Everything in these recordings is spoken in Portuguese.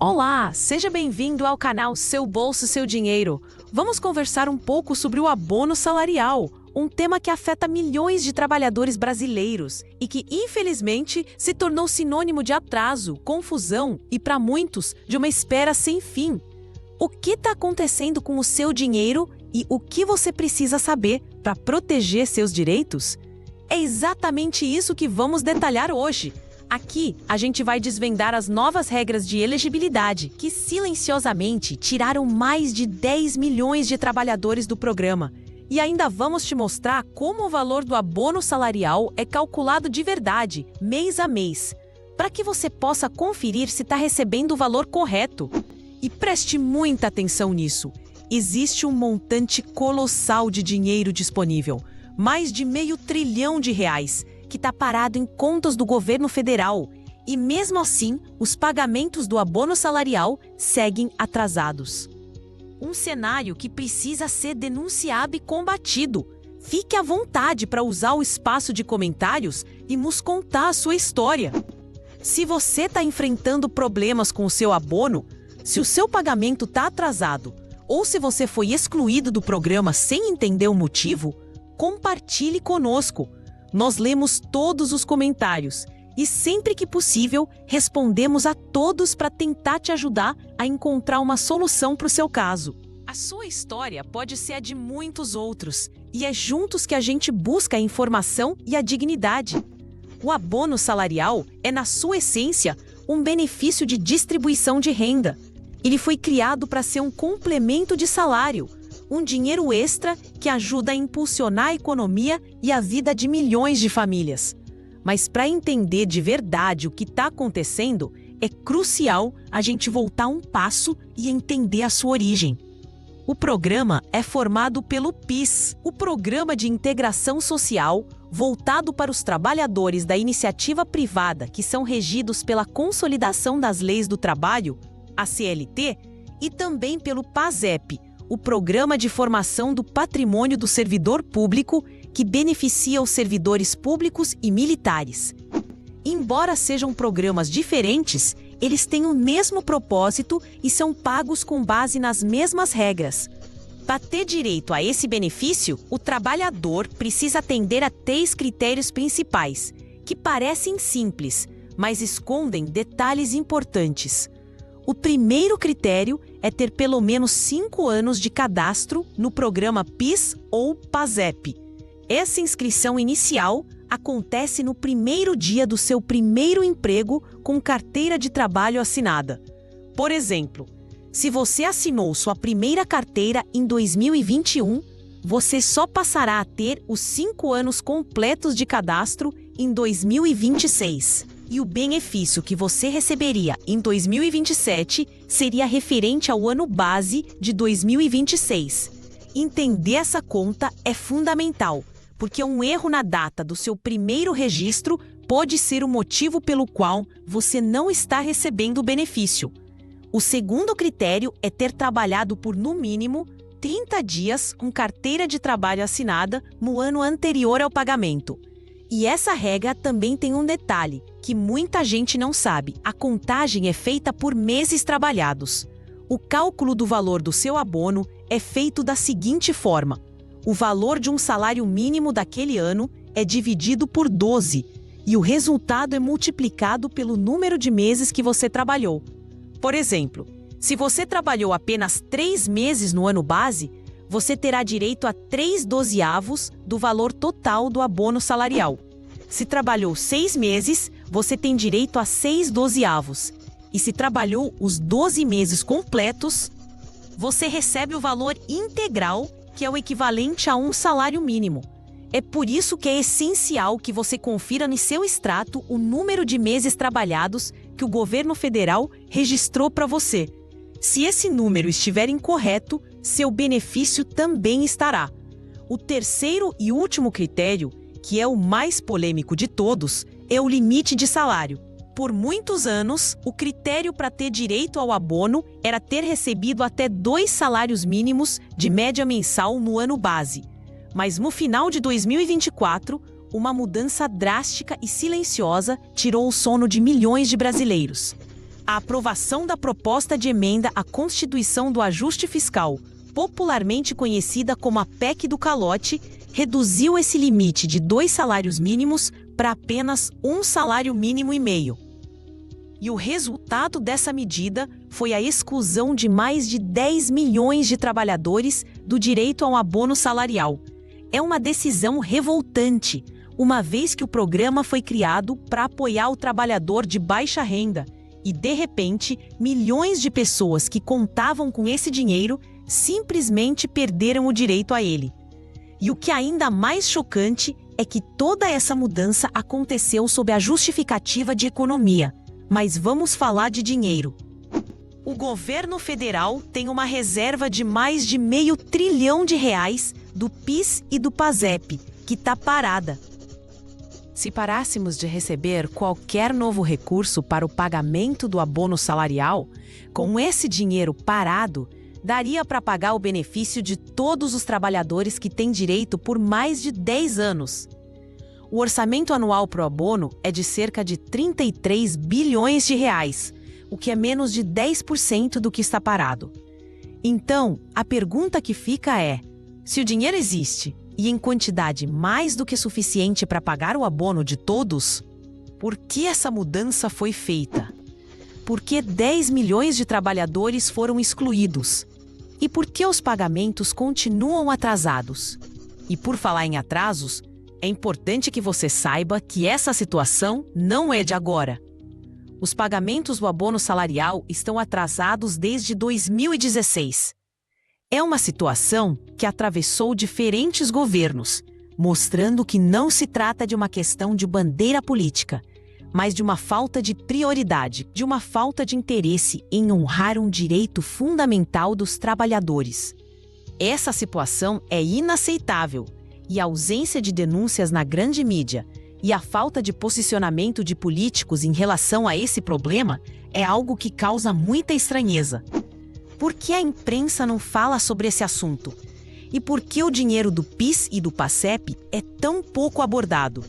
Olá, seja bem-vindo ao canal Seu Bolso, Seu Dinheiro. Vamos conversar um pouco sobre o abono salarial, um tema que afeta milhões de trabalhadores brasileiros e que, infelizmente, se tornou sinônimo de atraso, confusão e, para muitos, de uma espera sem fim. O que está acontecendo com o seu dinheiro e o que você precisa saber para proteger seus direitos? É exatamente isso que vamos detalhar hoje. Aqui, a gente vai desvendar as novas regras de elegibilidade que silenciosamente tiraram mais de 10 milhões de trabalhadores do programa. E ainda vamos te mostrar como o valor do abono salarial é calculado de verdade, mês a mês, para que você possa conferir se está recebendo o valor correto. E preste muita atenção nisso. Existe um montante colossal de dinheiro disponível, mais de R$500 bilhão, que está parado em contas do governo federal. E mesmo assim, os pagamentos do abono salarial seguem atrasados. Um cenário que precisa ser denunciado e combatido. Fique à vontade para usar o espaço de comentários e nos contar a sua história. Se você está enfrentando problemas com o seu abono, se o seu pagamento está atrasado ou se você foi excluído do programa sem entender o motivo, compartilhe conosco. Nós lemos todos os comentários e, sempre que possível, respondemos a todos para tentar te ajudar a encontrar uma solução para o seu caso. A sua história pode ser a de muitos outros e é juntos que a gente busca a informação e a dignidade. O abono salarial é, na sua essência, um benefício de distribuição de renda. Ele foi criado para ser um complemento de salário, um dinheiro extra que ajuda a impulsionar a economia e a vida de milhões de famílias. Mas para entender de verdade o que está acontecendo, é crucial a gente voltar um passo e entender a sua origem. O programa é formado pelo PIS, o Programa de Integração Social, voltado para os trabalhadores da iniciativa privada que são regidos pela Consolidação das Leis do Trabalho, a CLT, e também pelo PASEP, o Programa de Formação do Patrimônio do Servidor Público, que beneficia os servidores públicos e militares. Embora sejam programas diferentes, eles têm o mesmo propósito e são pagos com base nas mesmas regras. Para ter direito a esse benefício, o trabalhador precisa atender a 3 critérios principais, que parecem simples, mas escondem detalhes importantes. O primeiro critério é ter pelo menos 5 anos de cadastro no programa PIS ou PASEP. Essa inscrição inicial acontece no primeiro dia do seu primeiro emprego com carteira de trabalho assinada. Por exemplo, se você assinou sua primeira carteira em 2021, você só passará a ter os 5 anos completos de cadastro em 2026. E o benefício que você receberia em 2027 seria referente ao ano base de 2026. Entender essa conta é fundamental, porque um erro na data do seu primeiro registro pode ser o motivo pelo qual você não está recebendo o benefício. O segundo critério é ter trabalhado por, no mínimo, 30 dias com carteira de trabalho assinada no ano anterior ao pagamento. E essa regra também tem um detalhe que muita gente não sabe. A contagem é feita por meses trabalhados. O cálculo do valor do seu abono é feito da seguinte forma: o valor de um salário mínimo daquele ano é dividido por 12 e o resultado é multiplicado pelo número de meses que você trabalhou. Por exemplo, se você trabalhou apenas 3 meses no ano base, você terá direito a 3/12 do valor total do abono salarial. Se trabalhou 6 meses, você tem direito a 6/12. E se trabalhou os 12 meses completos, você recebe o valor integral, que é o equivalente a um salário mínimo. É por isso que é essencial que você confira no seu extrato o número de meses trabalhados que o governo federal registrou para você. Se esse número estiver incorreto, seu benefício também estará. O terceiro e último critério, que é o mais polêmico de todos, é o limite de salário. Por muitos anos, o critério para ter direito ao abono era ter recebido até 2 salários mínimos de média mensal no ano base. Mas no final de 2024, uma mudança drástica e silenciosa tirou o sono de milhões de brasileiros. A aprovação da proposta de emenda à Constituição do Ajuste Fiscal, popularmente conhecida como a PEC do Calote, reduziu esse limite de 2 salários mínimos para apenas 1 salário mínimo e meio. E o resultado dessa medida foi a exclusão de mais de 10 milhões de trabalhadores do direito ao abono salarial. É uma decisão revoltante, uma vez que o programa foi criado para apoiar o trabalhador de baixa renda e, de repente, milhões de pessoas que contavam com esse dinheiro simplesmente perderam o direito a ele. E o que é ainda mais chocante é que toda essa mudança aconteceu sob a justificativa de economia. Mas vamos falar de dinheiro. O governo federal tem uma reserva de mais de R$500 bilhão do PIS e do PASEP, que está parada. Se parássemos de receber qualquer novo recurso para o pagamento do abono salarial, com esse dinheiro parado, daria para pagar o benefício de todos os trabalhadores que têm direito por mais de 10 anos. O orçamento anual para o abono é de cerca de R$33 bilhões, o que é menos de 10% do que está parado. Então, a pergunta que fica é: se o dinheiro existe e em quantidade mais do que suficiente para pagar o abono de todos, por que essa mudança foi feita? Por que 10 milhões de trabalhadores foram excluídos? E por que os pagamentos continuam atrasados? E por falar em atrasos, é importante que você saiba que essa situação não é de agora. Os pagamentos do abono salarial estão atrasados desde 2016. É uma situação que atravessou diferentes governos, mostrando que não se trata de uma questão de bandeira política, mas de uma falta de prioridade, de uma falta de interesse em honrar um direito fundamental dos trabalhadores. Essa situação é inaceitável. E a ausência de denúncias na grande mídia e a falta de posicionamento de políticos em relação a esse problema é algo que causa muita estranheza. Por que a imprensa não fala sobre esse assunto? E por que o dinheiro do PIS e do PASEP é tão pouco abordado?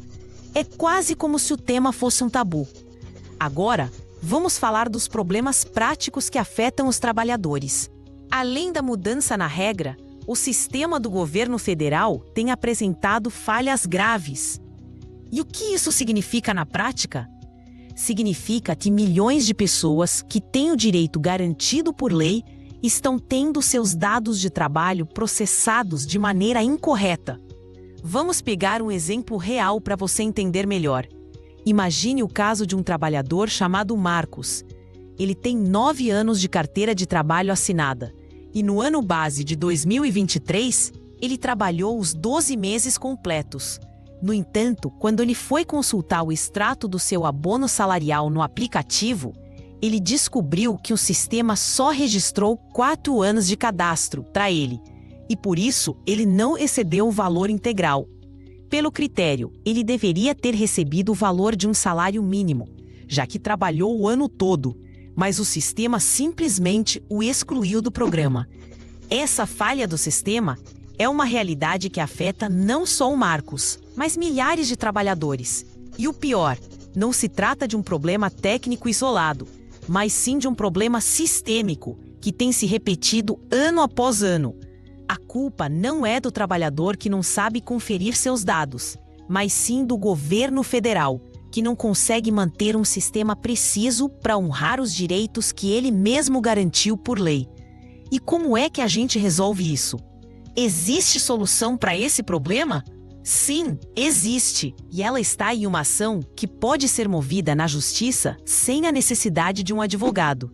É quase como se o tema fosse um tabu. Agora, vamos falar dos problemas práticos que afetam os trabalhadores. Além da mudança na regra, o sistema do governo federal tem apresentado falhas graves. E o que isso significa na prática? Significa que milhões de pessoas que têm o direito garantido por lei estão tendo seus dados de trabalho processados de maneira incorreta. Vamos pegar um exemplo real para você entender melhor. Imagine o caso de um trabalhador chamado Marcos. Ele tem 9 anos de carteira de trabalho assinada. E no ano base de 2023, ele trabalhou os 12 meses completos. No entanto, quando ele foi consultar o extrato do seu abono salarial no aplicativo, ele descobriu que o sistema só registrou 4 anos de cadastro para ele, e por isso ele não excedeu o valor integral. Pelo critério, ele deveria ter recebido o valor de um salário mínimo, já que trabalhou o ano todo, mas o sistema simplesmente o excluiu do programa. Essa falha do sistema é uma realidade que afeta não só o Marcos, mas milhares de trabalhadores. E o pior, não se trata de um problema técnico isolado, mas sim de um problema sistêmico, que tem se repetido ano após ano. A culpa não é do trabalhador que não sabe conferir seus dados, mas sim do governo federal, que não consegue manter um sistema preciso para honrar os direitos que ele mesmo garantiu por lei. E como é que a gente resolve isso? Existe solução para esse problema? Sim, existe. E ela está em uma ação que pode ser movida na justiça sem a necessidade de um advogado.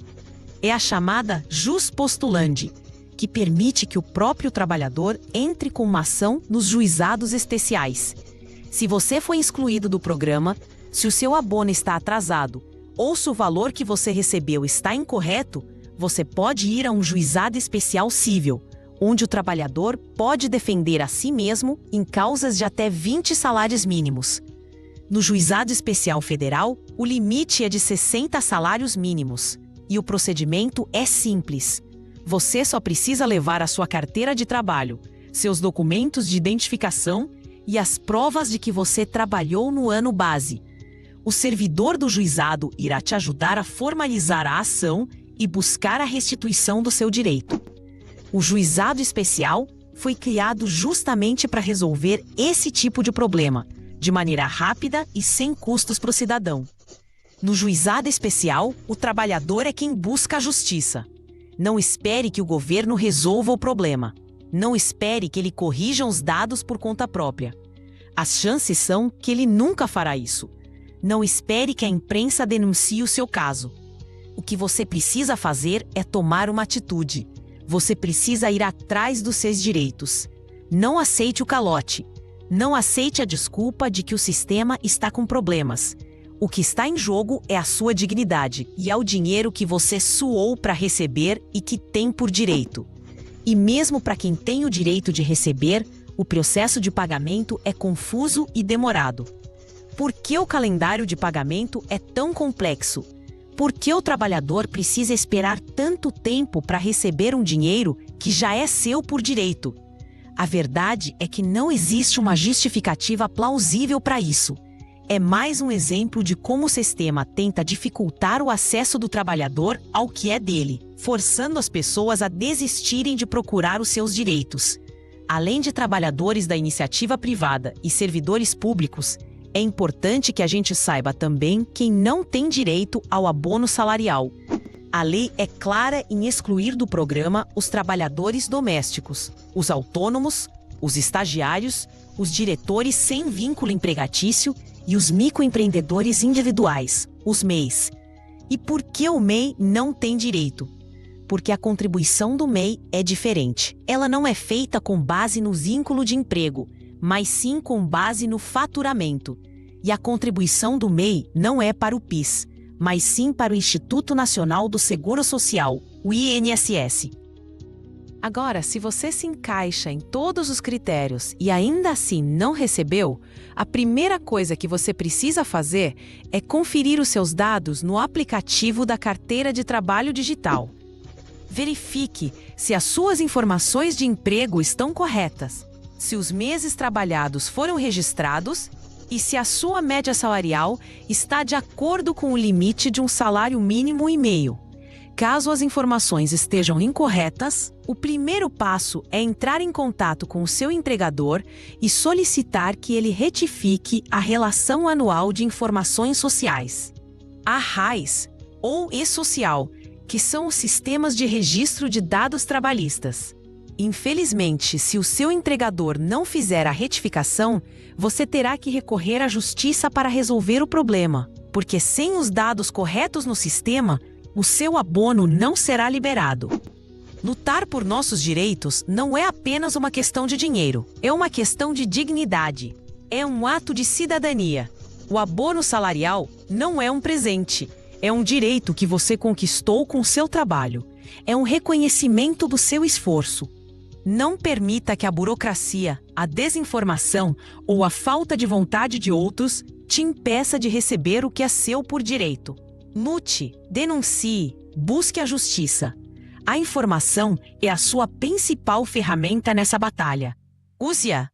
É a chamada jus postulandi, que permite que o próprio trabalhador entre com uma ação nos juizados especiais. Se você foi excluído do programa, se o seu abono está atrasado ou se o valor que você recebeu está incorreto, você pode ir a um juizado especial cível, onde o trabalhador pode defender a si mesmo em causas de até 20 salários mínimos. No Juizado Especial Federal, o limite é de 60 salários mínimos e o procedimento é simples. Você só precisa levar a sua carteira de trabalho, seus documentos de identificação e as provas de que você trabalhou no ano base. O servidor do juizado irá te ajudar a formalizar a ação e buscar a restituição do seu direito. O juizado especial foi criado justamente para resolver esse tipo de problema, de maneira rápida e sem custos para o cidadão. No juizado especial, o trabalhador é quem busca a justiça. Não espere que o governo resolva o problema. Não espere que ele corrija os dados por conta própria. As chances são que ele nunca fará isso. Não espere que a imprensa denuncie o seu caso. O que você precisa fazer é tomar uma atitude. Você precisa ir atrás dos seus direitos. Não aceite o calote. Não aceite a desculpa de que o sistema está com problemas. O que está em jogo é a sua dignidade e é o dinheiro que você suou para receber e que tem por direito. E mesmo para quem tem o direito de receber, o processo de pagamento é confuso e demorado. Por que o calendário de pagamento é tão complexo? Por que o trabalhador precisa esperar tanto tempo para receber um dinheiro que já é seu por direito? A verdade é que não existe uma justificativa plausível para isso. É mais um exemplo de como o sistema tenta dificultar o acesso do trabalhador ao que é dele, forçando as pessoas a desistirem de procurar os seus direitos. Além de trabalhadores da iniciativa privada e servidores públicos, é importante que a gente saiba também quem não tem direito ao abono salarial. A lei é clara em excluir do programa os trabalhadores domésticos, os autônomos, os estagiários, os diretores sem vínculo empregatício e os microempreendedores individuais, os MEIs. E por que o MEI não tem direito? Porque a contribuição do MEI é diferente. Ela não é feita com base no vínculo de emprego, mas sim com base no faturamento. E a contribuição do MEI não é para o PIS, mas sim para o Instituto Nacional do Seguro Social, o INSS. Agora, se você se encaixa em todos os critérios e ainda assim não recebeu, a primeira coisa que você precisa fazer é conferir os seus dados no aplicativo da Carteira de Trabalho Digital. Verifique se as suas informações de emprego estão corretas, se os meses trabalhados foram registrados e se a sua média salarial está de acordo com o limite de um salário mínimo e meio. Caso as informações estejam incorretas, o primeiro passo é entrar em contato com o seu empregador e solicitar que ele retifique a Relação Anual de Informações Sociais, a RAIS, ou E-Social, que são os sistemas de registro de dados trabalhistas. Infelizmente, se o seu empregador não fizer a retificação, você terá que recorrer à justiça para resolver o problema, porque sem os dados corretos no sistema, o seu abono não será liberado. Lutar por nossos direitos não é apenas uma questão de dinheiro, é uma questão de dignidade. É um ato de cidadania. O abono salarial não é um presente, é um direito que você conquistou com seu trabalho. É um reconhecimento do seu esforço. Não permita que a burocracia, a desinformação ou a falta de vontade de outros te impeça de receber o que é seu por direito. Lute, denuncie, busque a justiça. A informação é a sua principal ferramenta nessa batalha. Use-a.